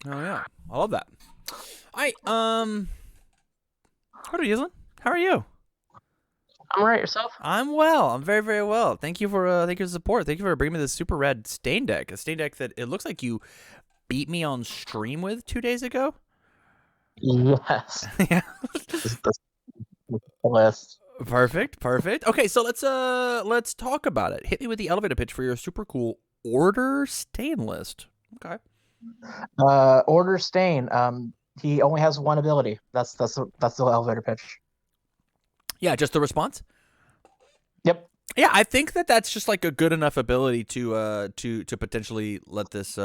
Oh yeah, I love that. I How are you, Islan? How are you? I'm all right. Yourself? I'm well. I'm very, very well. Thank you for the support. Thank you for bringing me this super red stain deck. A stain deck that it looks like you beat me on stream with 2 days ago. Yes. Yeah. This the list. Perfect. Perfect. Okay, so let's talk about it. Hit me with the elevator pitch for your super cool order stain list. Okay. Order Stain. He only has one ability. That's the elevator pitch. Yeah, just the response. Yep. Yeah, I think that that's just like a good enough ability to potentially let this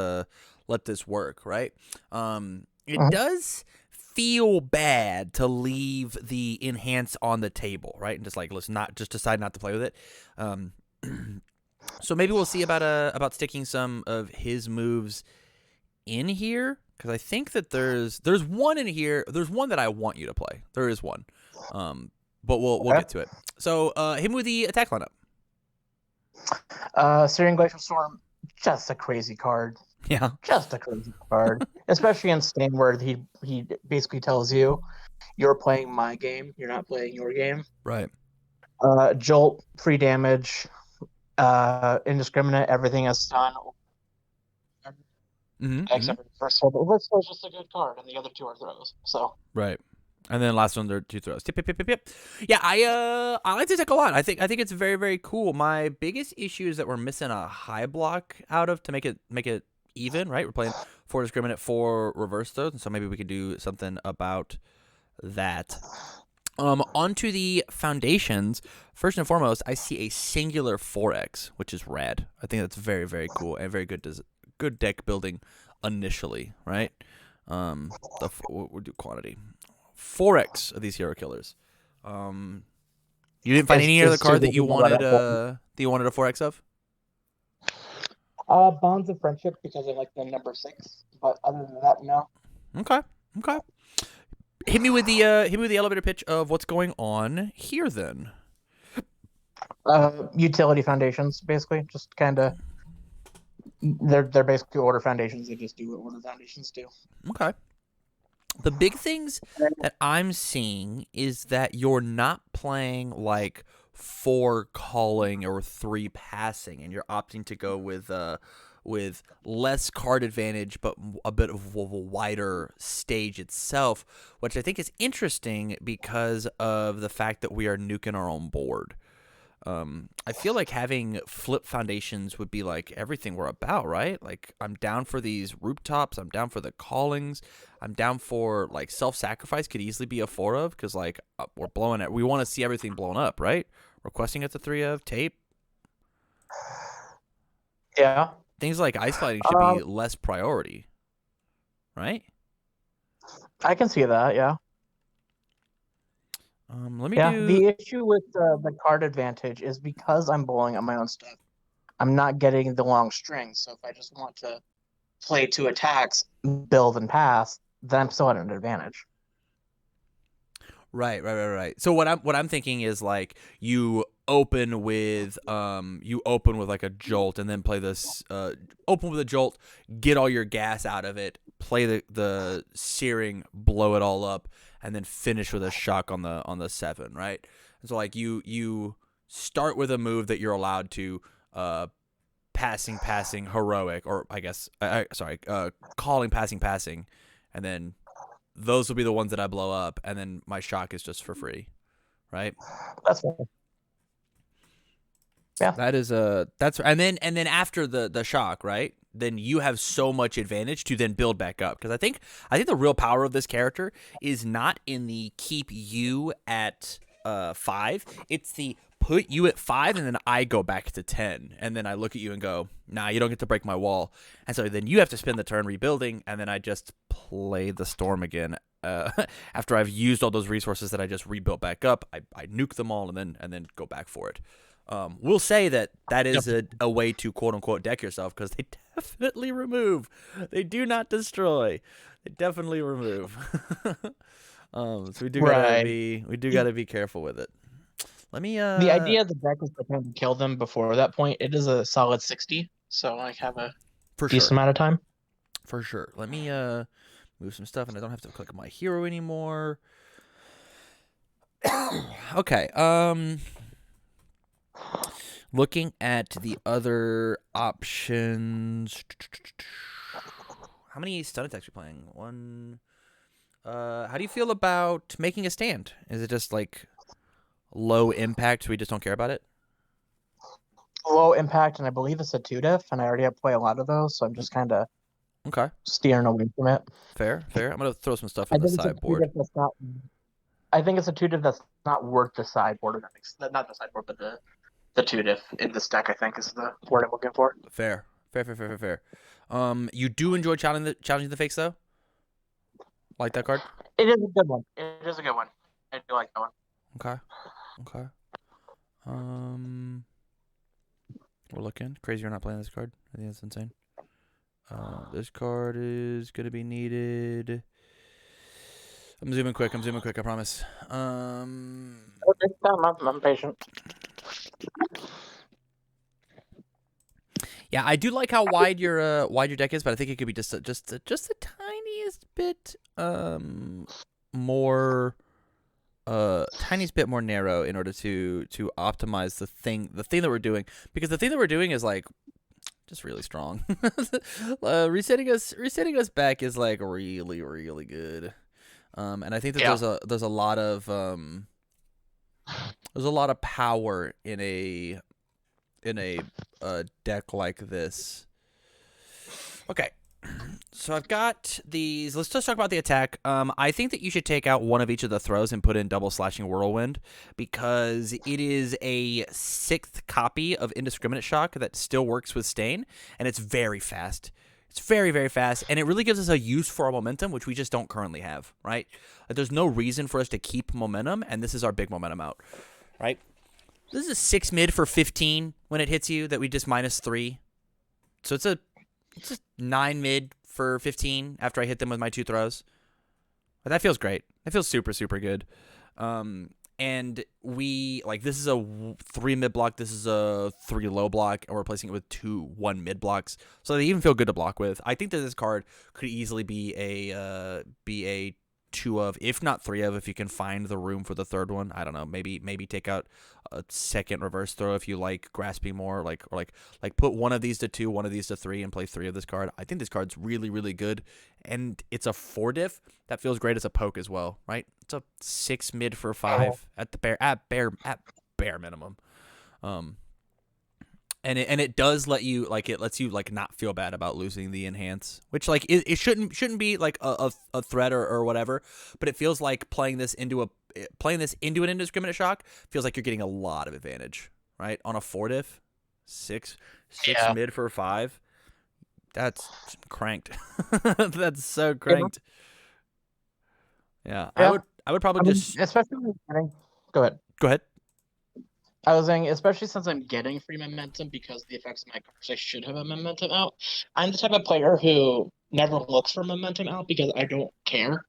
work, right? It Mhm. does feel bad to leave the enhance on the table, right? And just like let's not just decide not to play with it. Um, so maybe we'll see about sticking some of his moves in here because I think that there's one in here. There's one that I want you to play. There is one, but we'll Okay. get to it. So him with the attack lineup. Syrian Glacial Storm. Just a crazy card. Yeah. Just a crazy card. Especially in Stain, where he basically tells you you're playing my game. You're not playing your game. Right. Jolt, free damage. Indiscriminate. Everything is stun. Mm-hmm. Mm-hmm. Except for the first one. But this was just a good card, and the other two are throws. So. Right. And then last one, there are two throws. Yep, yep, yep, yep, yep. Yeah, I like this deck a lot. I think it's very, very cool. My biggest issue is that we're missing a high block out of to make it even. Right. We're playing 4 discriminate, 4 reverse throws, and so maybe we could do something about that. Onto the foundations. First and foremost, I see a singular 4x, which is rad. I think that's very, very cool and very good deck building initially, right? We'll do quantity. 4x of these hero killers. You didn't find any other Is card two that you losing about wanted it. a 4x of? Bonds of Friendship because I like the number six, but other than that, no. Okay. Okay. Hit me with the elevator pitch of what's going on here then. Utility foundations, basically, just kind of they're basically order foundations. They just do what order foundations do. Okay. The big things that I'm seeing is that you're not playing like 4 calling or 3 passing, and you're opting to go with less card advantage, but a bit of a wider stage itself, which I think is interesting because of the fact that we are nuking our own board. I feel like having flip foundations would be like everything we're about, right? Like I'm down for these rooftops. I'm down for the callings. I'm down for like self-sacrifice could easily be a 4 of because like we're blowing it. We want to see everything blown up, right? Requesting at the 3 of tape. Yeah. Things like ice sliding should Um, be less priority, right? I can see that. Yeah. Let me Yeah. do. The issue with the card advantage is because I'm blowing up my own stuff. I'm not getting the long string. So if I just want to play two attacks, build and pass, then I'm still at an advantage. Right, right, right, right. So what I'm thinking is like you open with like a jolt and then play this open with a jolt, get all your gas out of it, play the searing, blow it all up, and then finish with a shock on the 7, right? And so like you start with a move that you're allowed to passing heroic or I guess sorry calling passing and then those will be the ones that I blow up, and then my shock is just for free, right? That's fine. Yeah. That is that's and then after the shock, right? Then you have so much advantage to then build back up because I think the real power of this character is not in the keep you at 5. It's the put you at 5 and then I go back to 10 and then I look at you and go, nah, you don't get to break my wall, and so then you have to spend the turn rebuilding and then I just play the storm again. After I've used all those resources that I just rebuilt back up, I nuke them all and then go back for it. We'll say that Yep. is a way to quote unquote deck yourself because they definitely remove. They do not destroy. They definitely remove. So Right. we do The, gotta be careful with it. Let me the idea of the deck is to kind of kill them before that point. It is a solid 60, so I have a for decent sure. amount of time. For sure. Let me move some stuff, and I don't have to click my hero anymore. Okay. Looking at the other options. How many stun attacks are you playing? One. How do you feel about making a stand? Is it just like low impact, so we just don't care about it? Low impact, and I believe it's a 2-diff, and I already have play a lot of those, so I'm just kind of Okay. steering away from it. Fair. I'm gonna throw some stuff I in the think it's a sideboard. 2-diff that's not. I think it's a 2-diff that's not worth the sideboard. Not the sideboard, but the 2-diff in this deck. I think is the word I'm looking for. Fair. You do enjoy challenging the fakes though? Like that card? It is a good one. It is a good one. I do like that one. Okay. We're looking. Crazy you're not playing this card. I think that's insane. This card is gonna be needed. I'm zooming quick, I promise. I'm patient. Yeah, I do like how wide your deck is, but I think it could be just the tiniest bit more tiniest bit more narrow in order to optimize the thing that we're doing, because the thing that we're doing is like just really strong. Resetting us back is like really good. And I think that there's a lot of power in a deck like this. Okay. So I've got these. Let's just talk about the attack. I think that you should take out one of each of the throws and put in double slashing whirlwind, because it is a 6th copy of indiscriminate shock that still works with stain, and it's very fast. It's very, very fast, and it really gives us a use for our momentum, which we just don't currently have, right? Like, there's no reason for us to keep momentum, and this is our big momentum out, right? This is a 6 mid for 15 when it hits you that we just -3. So it's a 9 mid for 15 after I hit them with my 2 throws. But that feels great. That feels super, super good. And we, like, this is a 3 mid block. This is a 3 low block, and we're replacing it with 2 1 mid blocks. So they even feel good to block with. I think that this card could easily be a 2 of, if not 3 of, if you can find the room for the 3rd one. I don't know. Maybe take out a 2nd reverse throw if you like grasping more, like put one of these to 2, one of these to 3, and play 3 of this card. I think this card's really, really good, and it's a 4-diff that feels great as a poke as well, right? It's a 6 mid for 5 at bare minimum. And it does let you, like, it lets you, like, not feel bad about losing the enhance, which, like, it shouldn't be like a threat or whatever, but it feels like playing this into an indiscriminate shock feels like you're getting a lot of advantage, right? On a 4-diff, 6 mid for 5, that's cranked. That's so cranked. Yeah. I would probably especially when getting. Go ahead. I was saying, especially since I'm getting free momentum because the effects of my cards, I should have a momentum out. I'm the type of player who never looks for momentum out because I don't care.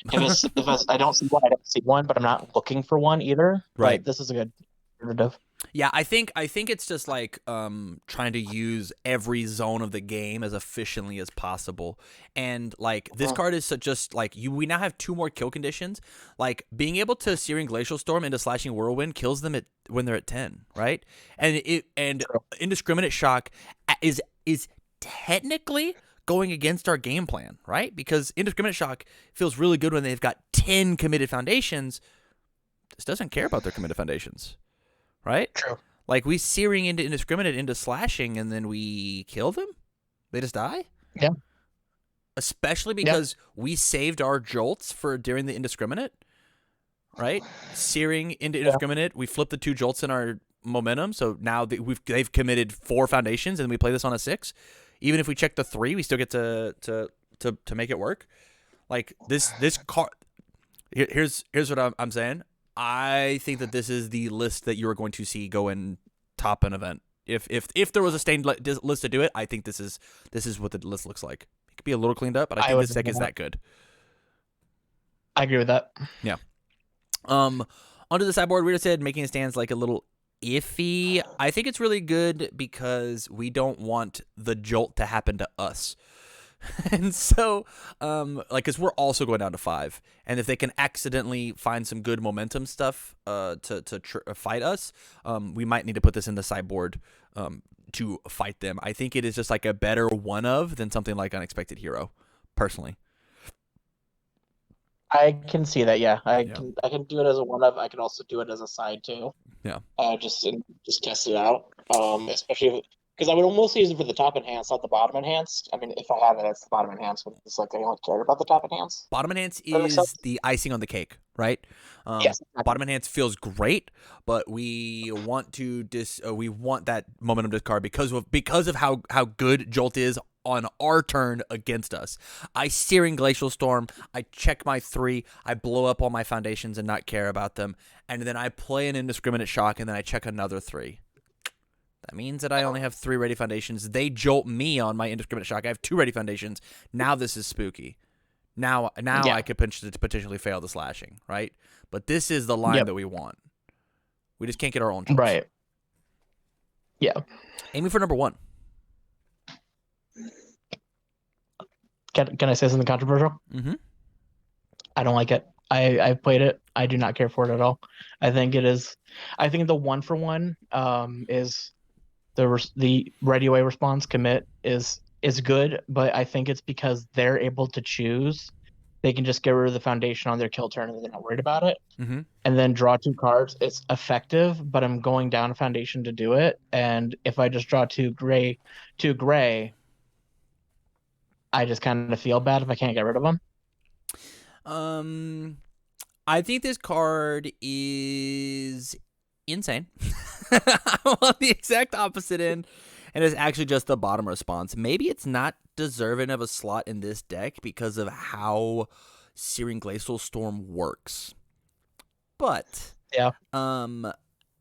I don't see one, I don't see one, but I'm not looking for one either. Right. But this is a good alternative. Yeah, I think it's just like trying to use every zone of the game as efficiently as possible. And like this card is just like we now have 2 more kill conditions. Like being able to Searing Glacial Storm into Slashing Whirlwind kills them when they're at 10, right? And Indiscriminate Shock is technically going against our game plan, right? Because Indiscriminate Shock feels really good when they've got 10 committed foundations. This doesn't care about their committed foundations. Right? True. Like, we searing into indiscriminate into slashing, and then we kill them? They just die? Yeah. Especially because we saved our jolts for during the indiscriminate, right? Searing into indiscriminate, we flip the 2 jolts in our momentum, so now they've committed 4 foundations, and we play this on a 6. Even if we check the 3, we still get to make it work. Like, this card... Here's what I'm saying. I think that this is the list that you are going to see go in top an event. If there was a stained list to do it, I think this is what the list looks like. It could be a little cleaned up, but I think this deck is that good. I agree with that. Yeah. Onto the sideboard, we just said making a stand's like a little iffy. I think it's really good because we don't want the jolt to happen to us. And so, like, because we're also going down to 5, and if they can accidentally find some good momentum stuff to fight us, we might need to put this in the sideboard to fight them. I think it is just like a better one of than something like Unexpected Hero, personally. I can see that. Yeah, Yeah. I can do it as a one of. I can also do it as a side too. Yeah. Just test it out. Especially because I would almost use it for the top enhance, not the bottom enhanced. I mean, if I have it, it's the bottom enhance. But it's like I only care about the top enhance. Bottom enhance That makes sense. is the icing on the cake, right? Yes. Exactly. Bottom enhance feels great, but we want to we want that momentum discard because of how good Jolt is on our turn against us. I Searing Glacial Storm, I check my 3, I blow up all my foundations and not care about them, and then I play an Indiscriminate Shock, and then I check another 3. That means that I only have 3 ready foundations. They jolt me on my Indiscriminate Shock. I have 2 ready foundations. Now this is spooky. Now Yeah. I could potentially fail the slashing, right? But this is the line that we want. We just can't get our own jolts. Right. Yeah. Aiming for number 1. Can I say something controversial? Mm-hmm. I don't like it. I've played it. I do not care for it at all. I think it is. I think the 1-for-1 is the ready away response commit is good, but I think it's because they're able to choose. They can just get rid of the foundation on their kill turn and they're not worried about it. Mm-hmm. And then draw 2 cards. It's effective, but I'm going down a foundation to do it. And if I just draw 2 gray, I just kind of feel bad if I can't get rid of them. I think this card is insane. I'm on the exact opposite end, and it's actually just the bottom response. Maybe it's not deserving of a slot in this deck because of how Searing Glacial Storm works. But yeah,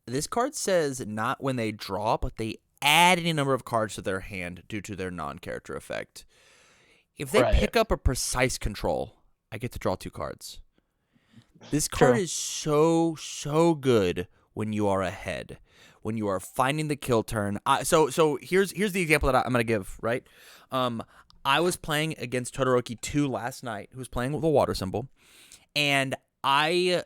this card says not when they draw, but they add any number of cards to their hand due to their non-character effect. If they pick up a precise control, I get to draw 2 cards. This card is so good when you are ahead, when you are finding the kill turn. So here's the example that I'm going to give, right? I was playing against Todoroki 2 last night, who was playing with a water symbol, and I,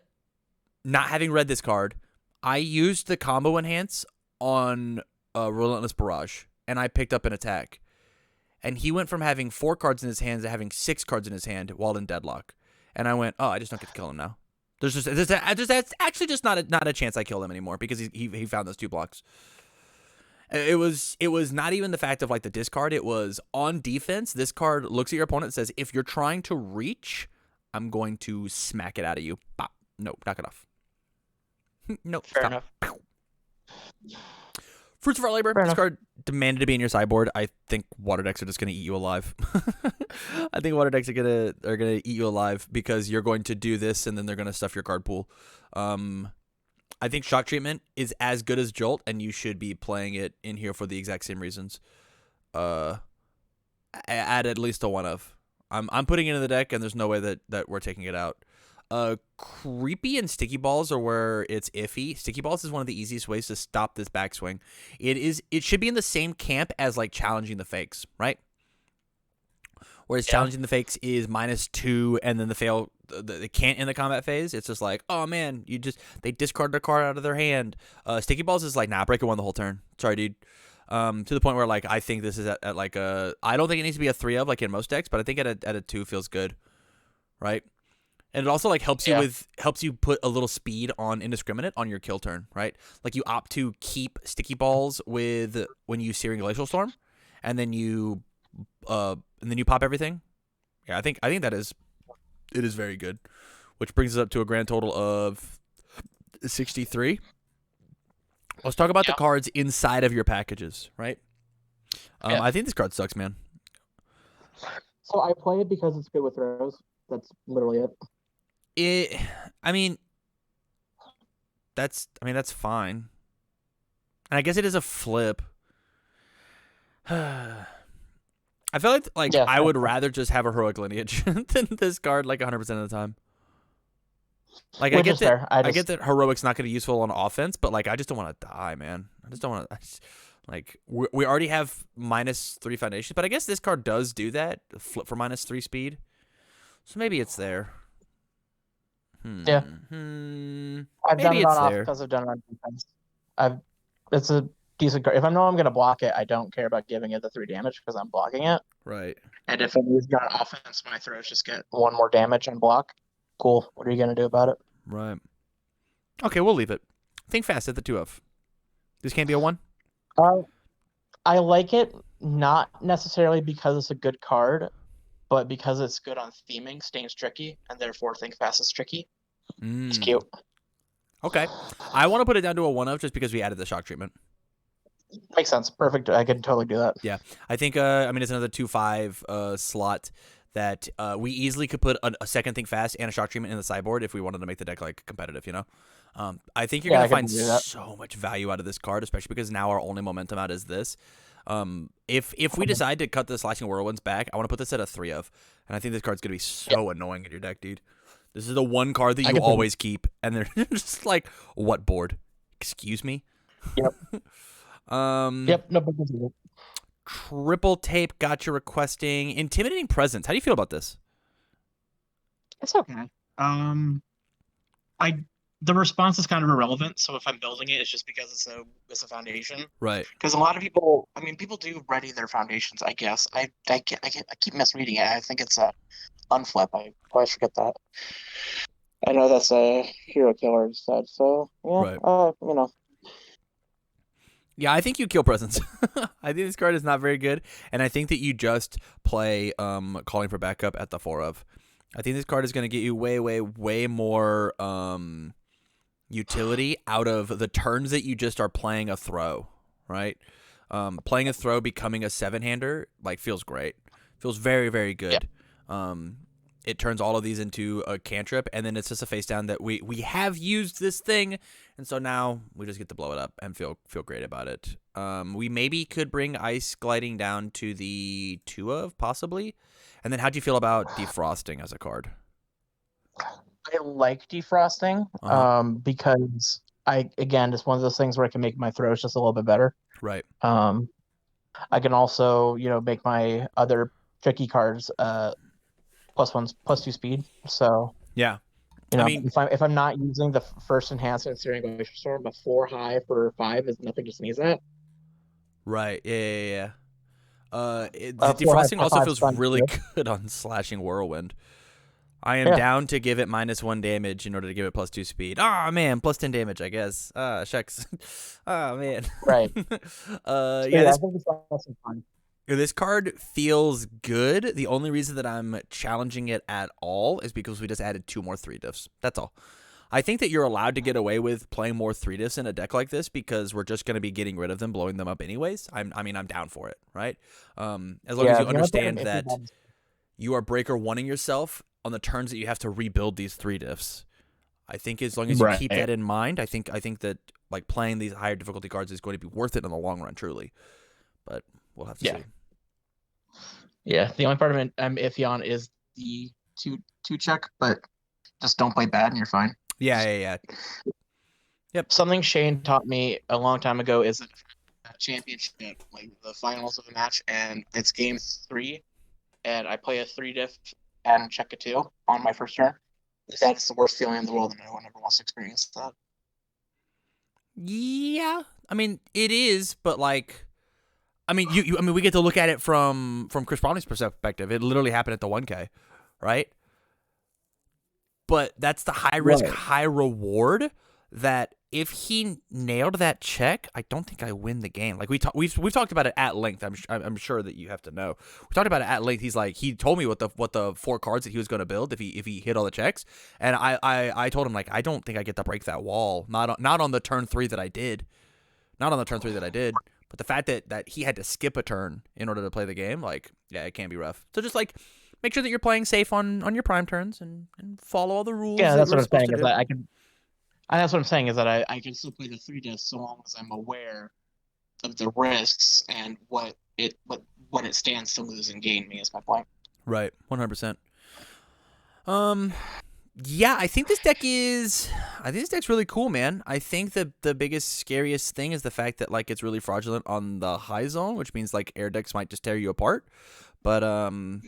not having read this card, I used the combo enhance on Relentless Barrage, and I picked up an attack. And he went from having 4 cards in his hand to having 6 cards in his hand while in deadlock. And I went, oh, I just don't get to kill him now. There's actually just not a chance I kill him anymore because he found those 2 blocks. It was not even the fact of like the discard. It was on defense. This card looks at your opponent and says, if you're trying to reach, I'm going to smack it out of you. Bop. No, knock it off. Nope. Fair stop. enough. Fruits of Our Labor. Fair This enough. card demanded to be in your sideboard. I think water decks are just gonna eat you alive. I think water decks are gonna eat you alive because you're going to do this and then they're gonna stuff your card pool. I think Shock Treatment is as good as Jolt, and you should be playing it in here for the exact same reasons. At least a one of. I'm putting it in the deck, and there's no way that we're taking it out. Creepy and Sticky Balls are where it's iffy. Sticky Balls is one of the easiest ways to stop this backswing. It should be in the same camp as like challenging the fakes, right? Whereas challenging the fakes is -2, and then they can't in the combat phase. It's just like, oh man, they discard their card out of their hand. Sticky Balls is like, nah, break it 1 the whole turn. Sorry, dude. To the point where like I think this is at like a, I don't think it needs to be a 3 of like in most decks, but I think at a 2 feels good, right? And it also like helps you put a little speed on Indiscriminate on your kill turn, right? Like you opt to keep Sticky Balls with when you Searing Glacial Storm, and then you pop everything. Yeah, I think it is very good, which brings us up to a grand total of 63. Let's talk about the cards inside of your packages, right? I think this card sucks, man. So I play it because it's good with throws. That's literally it. That's fine. And I guess it is a flip. I feel like I would rather just have a Heroic Lineage than this card like 100% of the time. Like I get that Heroic's not going to be useful on offense, but like I just don't want to die, man. I just don't want to. Like we already have -3 foundations, but I guess this card does do that. Flip for -3 speed. So maybe it's there. Yeah. I've done Maybe it it's on there. offense. I've done it on defense. It's a decent card. If I know I'm gonna block it, I don't care about giving it the 3 damage because I'm blocking it. Right. And if I'm using on offense, my throws just get 1 more damage on block. Cool. What are you gonna do about it? Right. Okay, we'll leave it. Think fast at the 2 of. This can't be a 1? I like it not necessarily because it's a good card, but because it's good on theming. Stain's tricky, and therefore Think Fast is tricky. It's cute. Okay. I want to put it down to a 1 of just because we added the shock treatment. Makes sense. Perfect. I can totally do that. Yeah. I think, it's another 2/5 slot that we easily could put a second Think Fast and a shock treatment in the sideboard if we wanted to make the deck like competitive, you know? I think you're going to find so much value out of this card, especially because now our only momentum out is this. If we decide to cut the Slashing Whirlwinds back, I want to put this at a 3 of. And I think this card's going to be so annoying in your deck, dude. This is the one card that you always keep, and they're just like, what board? Excuse me? Yep. No. Triple Tape got you requesting Intimidating Presence. How do you feel about this? It's okay. The response is kind of irrelevant. So if I'm building it, it's just because it's a foundation. Right. Because a lot of people, people do ready their foundations. I guess I keep misreading it. I think it's a unflip. I always forget that. I know that's a hero killer instead. So yeah, right. Yeah, I think you kill Presence. I think this card is not very good, and I think that you just play Calling for Backup at the 4 of. I think this card is going to get you way more utility out of the turns that you just are playing a throw, right? Playing a throw, becoming a 7-hander, like, feels great. Feels very good. Yeah. It turns all of these into a cantrip, and then it's just a face down that we have used this thing, and so now we just get to blow it up and feel great about it. We maybe could bring Ice Gliding down to the 2 of, possibly. And then how'd you feel about Defrosting as a card? I like Defrosting because it's one of those things where I can make my throws just a little bit better. Right. I can also, make my other tricky cards +2 speed. So yeah, if I'm not using the first enhancement Searing Glacier Storm, a 4 high for 5 is nothing to sneeze at. Right. Yeah. The Defrosting also feels really good on Slashing Whirlwind. I am down to give it -1 damage in order to give it +2 speed. Oh man, +10 damage, I guess. Shucks. Oh man. Right. I think it's awesome fun. This card feels good. The only reason that I'm challenging it at all is because we just added 2 more 3 diffs. That's all. I think that you're allowed to get away with playing more 3 diffs in a deck like this because we're just going to be getting rid of them, blowing them up anyways. I'm down for it, right? As long as you understand that you are breaker oneing yourself on the turns that you have to rebuild these 3 diffs. I think as long as you keep that in mind, I think that like playing these higher difficulty cards is going to be worth it in the long run, truly. But we'll have to see. Yeah, the only part of it I'm iffy on is the two check, but just don't play bad and you're fine. Yeah. Yep. Something Shane taught me a long time ago is a championship, like the finals of a match, and it's game 3, and I play a 3 diff and check a 2 on my first turn. That's the worst feeling in the world, and no one ever wants to experience that. Yeah, it is, but like. we get to look at it from Chris Bromley's perspective. It literally happened at the 1K, right? But that's the high risk, high reward. That if he nailed that check, I don't think I win the game. Like we've talked about it at length. I'm sure that you have to know. We talked about it at length. He told me what the 4 cards that he was going to build if he hit all the checks, and I told him like I don't think I get to break that wall. Not on the turn 3 that I did. Not on the turn 3 that I did. But the fact that he had to skip a turn in order to play the game, like, yeah, it can be rough. So just, like, make sure that you're playing safe on your prime turns and follow all the rules. Yeah, that's what I'm saying. That's what I'm saying is that I can still play the 3 discs so long as I'm aware of the risks and what it stands to lose and gain me is my point. Right, 100%. Yeah, I think this deck's really cool, man. I think the biggest scariest thing is the fact that like it's really fraudulent on the high zone, which means like air decks might just tear you apart. But and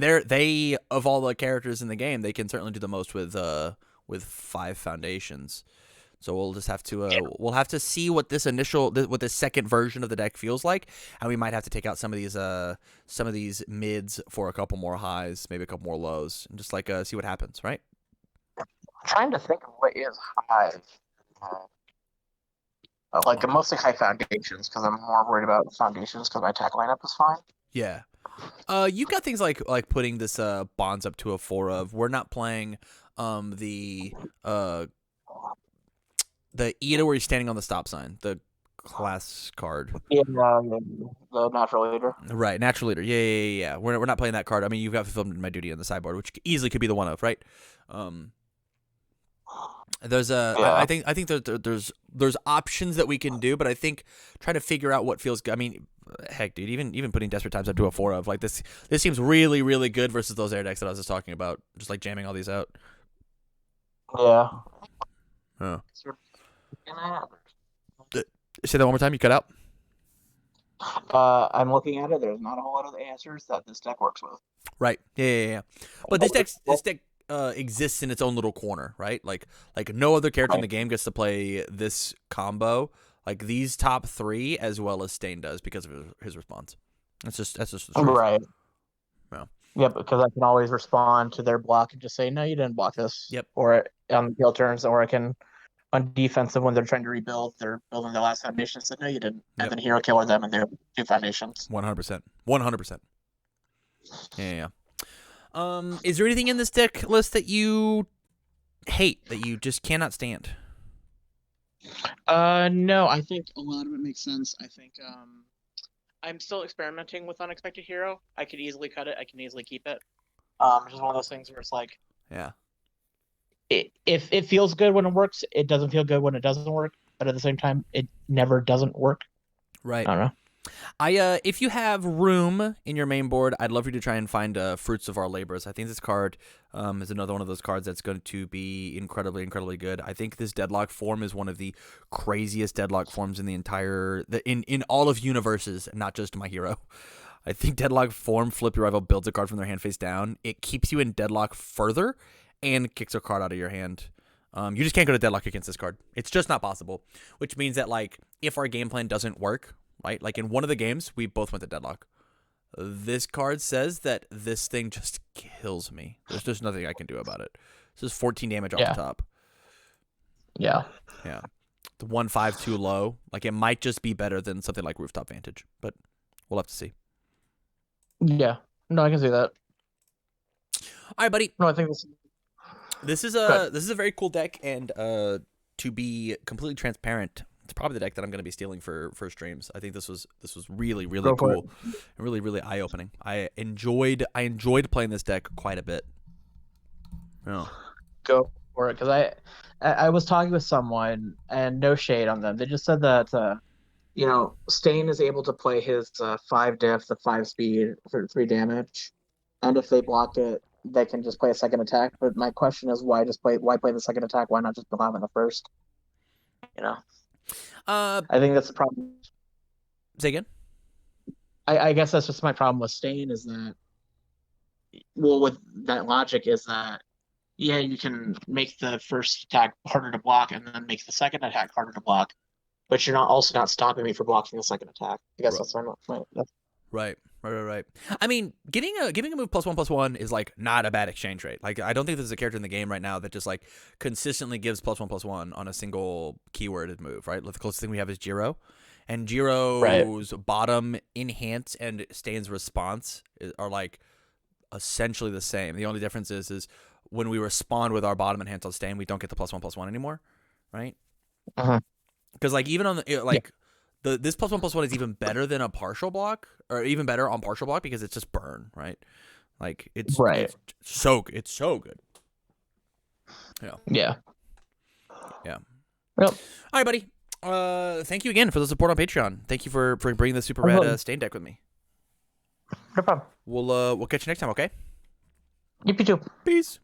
they of all the characters in the game, they can certainly do the most with 5 foundations. So we'll just have to we'll have to see what this what this second version of the deck feels like, and we might have to take out some of these mids for a couple more highs, maybe a couple more lows, and just like see what happens, right? I'm trying to think of what is high. Like mostly high foundations because I'm more worried about foundations because my attack lineup is fine. Yeah. You got things like putting this bonds up to a 4 of. We're not playing the Ida where he's standing on the stop sign, the class card. Yeah, the natural leader. Right, natural leader. Yeah. We're not playing that card. I mean, you've got fulfillment my duty on the sideboard, which easily could be the 1 of, right? There's I think there's options that we can do, but I think trying to figure out what feels good. I mean, heck, dude, even putting Desperate Times up to a 4 of, like this seems really, really good versus those air decks that I was just talking about, just like jamming all these out. Yeah. Oh. Say that one more time. You cut out. I'm looking at it. There's not a whole lot of answers that this deck works with. Right. Yeah. But this deck exists in its own little corner, right? Like no other character in the game gets to play this combo. Like these top 3 as well as Stain does because of his response. That's just the truth. Right. Yeah. Yep, because I can always respond to their block and just say, no, you didn't block this. Yep. Or on kill turns, or I can on defensive when they're trying to rebuild, they're building their last foundation. Said, no, you didn't. And then hero killer them and they're 2 foundations. 100%. Yeah. Is there anything in this deck list that you hate, that you just cannot stand? No, I think a lot of it makes sense. I think I'm still experimenting with Unexpected Hero. I could easily cut it. I can easily keep it. Just one of those things where it's like, yeah, if it feels good when it works, it doesn't feel good when it doesn't work. But at the same time, it never doesn't work. Right. I don't know. If you have room in your main board, I'd love for you to try and find Fruits of Our Labors. I think this card is another one of those cards that's going to be incredibly, incredibly good. I think this Deadlock form is one of the craziest Deadlock forms in the entire in all of universes, not just My Hero. I think Deadlock form, flip your rival, builds a card from their hand face down. It keeps you in Deadlock further and kicks a card out of your hand. You just can't go to Deadlock against this card. It's just not possible, which means that like if our game plan doesn't work, right? Like in one of the games, we both went to Deadlock. This card says that this thing just kills me. There's just nothing I can do about it. This is 14 damage off the top. Yeah. The 1/5 low. Like it might just be better than something like Rooftop Vantage, but we'll have to see. Yeah. No, I can see that. All right, buddy. No, I think this is a very cool deck, and to be completely transparent, it's probably the deck that I'm going to be stealing for streams. I think this was really, really cool, and really, really eye opening. I enjoyed playing this deck quite a bit. Oh. Go for it, because I was talking with someone, and no shade on them. They just said that Stain is able to play his 5 diff, the 5 speed for 3 damage, and if they block it, they can just play a second attack. But my question is, why play the second attack? Why not just allow them in the first? I think that's the problem. Say again? I guess that's just my problem with Stain is that, well, with that logic is that, yeah, you can make the first attack harder to block and then make the second attack harder to block, but you're not stopping me from blocking the second attack. I guess that's my Right. I mean, giving a move +1/+1 is like not a bad exchange rate. Like I don't think there's a character in the game right now that just like consistently gives +1/+1 on a single keyworded move. Right. The closest thing we have is Jiro, and Jiro's bottom enhance and Stain's response are like essentially the same. The only difference is when we respond with our bottom enhance on Stain, we don't get the +1/+1 anymore. Right. Because like even on the this +1/+1 is even better than a partial block, or even better on partial block because it's just burn, right? Like it's so good. Yeah. Well, all right, buddy. Thank you again for the support on Patreon. Thank you for bringing the super rad Stain deck with me. No problem. We'll catch you next time. Okay. You too. Peace.